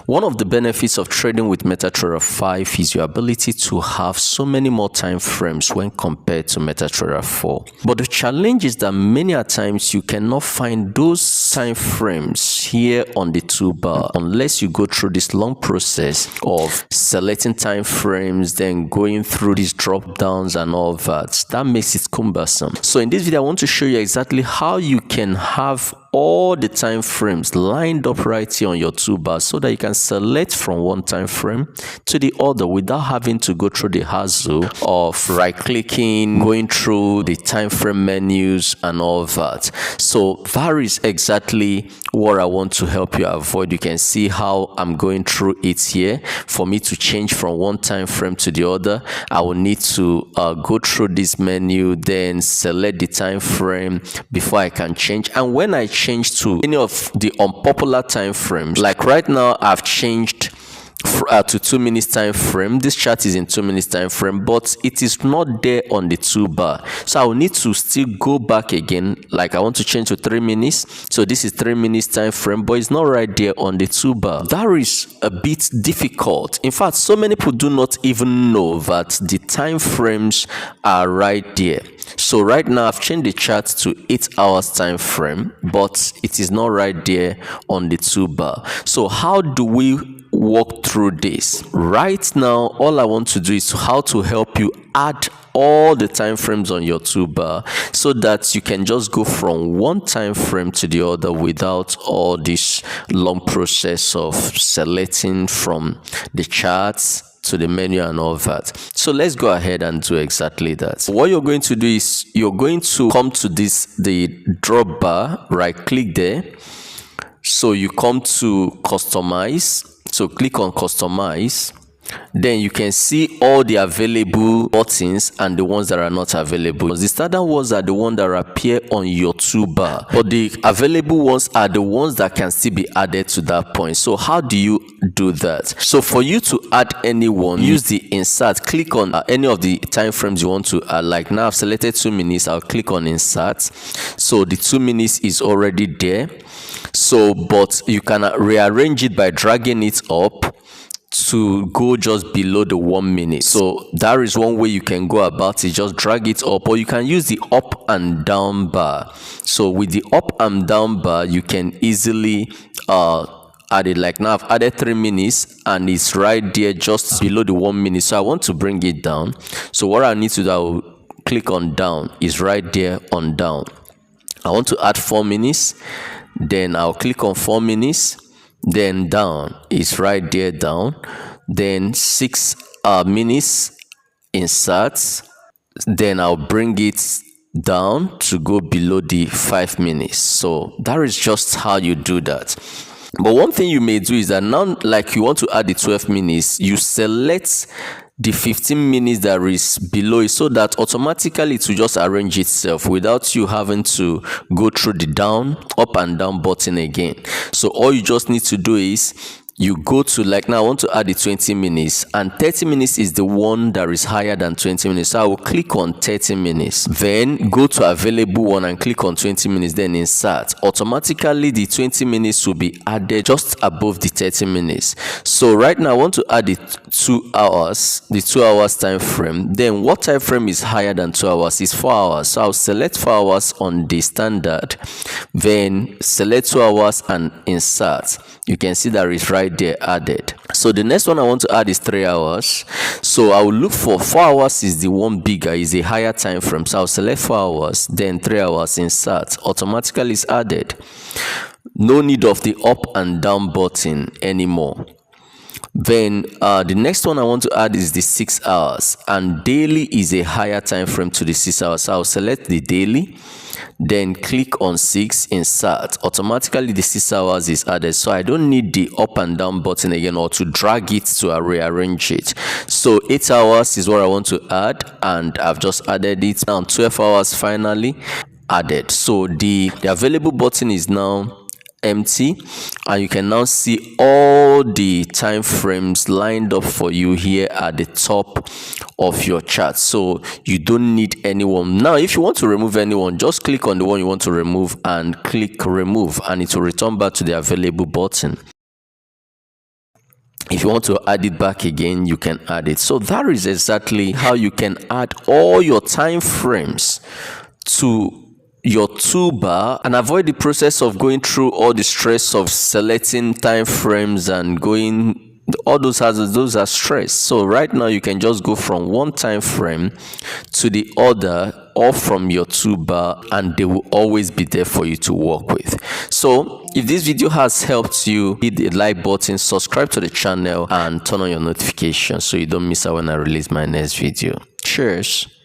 One of the benefits of trading with MetaTrader 5 is your ability to have so many more time frames when compared to MetaTrader 4. But the challenge is that many a times you cannot find those time frames here on the toolbar unless you go through this long process of selecting time frames, then going through these drop downs and all that. That makes it cumbersome. So in this video, I want to show you exactly how you can have all the time frames lined up right here on your toolbar so that you can select from one time frame to the other without having to go through the hassle of right clicking, going through the time frame menus and all that. So that is exactly what I want to help you avoid. You can see how I'm going through it here. For me to change from one time frame to the other, I will need to go through this menu, then select the time frame before I can change. And when I change to any of the unpopular time frames, like right now I've changed to 2 minutes time frame. This chart is in 2 minutes time frame, but it is not there on the toolbar, so I will need to still go back again. Like I want to change to 3 minutes, so this is 3 minutes time frame, but it's not right there on the toolbar. That is a bit difficult. In fact, so many people do not even know that the time frames are right there. So right now I've changed the chart to 8 hours time frame, but it is not right there on the toolbar. So how do we walk through this? Right now, all I want to do is how to help you add all the time frames on your toolbar so that you can just go from one time frame to the other without all this long process of selecting from the charts to the menu and all that. So let's go ahead and do exactly that. What you're going to do is you're going to come to the drop bar, right click there. So you come to customize, so click on customize. Then you can see all the available buttons and the ones that are not available. The standard ones are the ones that appear on your toolbar, but the available ones are the ones that can still be added to that point. So how do you do that? So for you to add anyone, use the insert. Click on any of the time frames you want to add. Like now I've selected 2 minutes, I'll click on insert. So the 2 minutes is already there. So but you can rearrange it by dragging it up to go just below the 1 minute. So that is one way you can go about it. Just drag it up, or you can use the up and down bar. So with the up and down bar, you can easily add it. Like now I've added 3 minutes and it's right there just below the 1 minute. So I want to bring it down. So what I need to do, I will click on down. It's right there on down. I want to add 4 minutes. Then I'll click on 4 minutes. Then down is right there down. Then 6 minutes, insert. Then I'll bring it down to go below the 5 minutes. So that is just how you do that. But one thing you may do is that now, like you want to add the 12 minutes, you select the 15 minutes that is below it, so that automatically it will just arrange itself without you having to go through the down, up and down button again. So all you just need to do is you go to, like now I want to add the 20 minutes, and 30 minutes is the one that is higher than 20 minutes. So I will click on 30 minutes, then go to available one and click on 20 minutes, then insert. Automatically the 20 minutes will be added just above the 30 minutes. So right now I want to add the 2 hours, the 2 hours time frame. Then what time frame is higher than 2 hours? Is 4 hours. So I'll select 4 hours on the standard, then select 2 hours and insert. You can see that it's right there added. So the next one I want to add is 3 hours. So I will look for 4 hours is the one bigger, is a higher time frame. So I'll select 4 hours, then 3 hours, insert. Automatically is added. No need of the up and down button anymore. Then the next one I want to add is the 6 hours, and daily is a higher time frame to the 6 hours. So I'll select the daily, then click on 6, insert. Automatically the 6 hours is added, so I don't need the up and down button again or to drag it to rearrange it. So 8 hours is what I want to add, and I've just added it. Now 12 hours finally added. So the available button is now empty, and you can now see all the time frames lined up for you here at the top of your chart. So you don't need anyone. Now if you want to remove anyone, just click on the one you want to remove and click remove, and it will return back to the available button. If you want to add it back again, you can add it. So that is exactly how you can add all your time frames to your toolbar and avoid the process of going through all the stress of selecting time frames and going all those hazards. Those are stress. So right now you can just go from one time frame to the other, or from your toolbar, and they will always be there for you to work with. So if this video has helped you, hit the like button, subscribe to the channel, and turn on your notifications so you don't miss out when I release my next video. Cheers.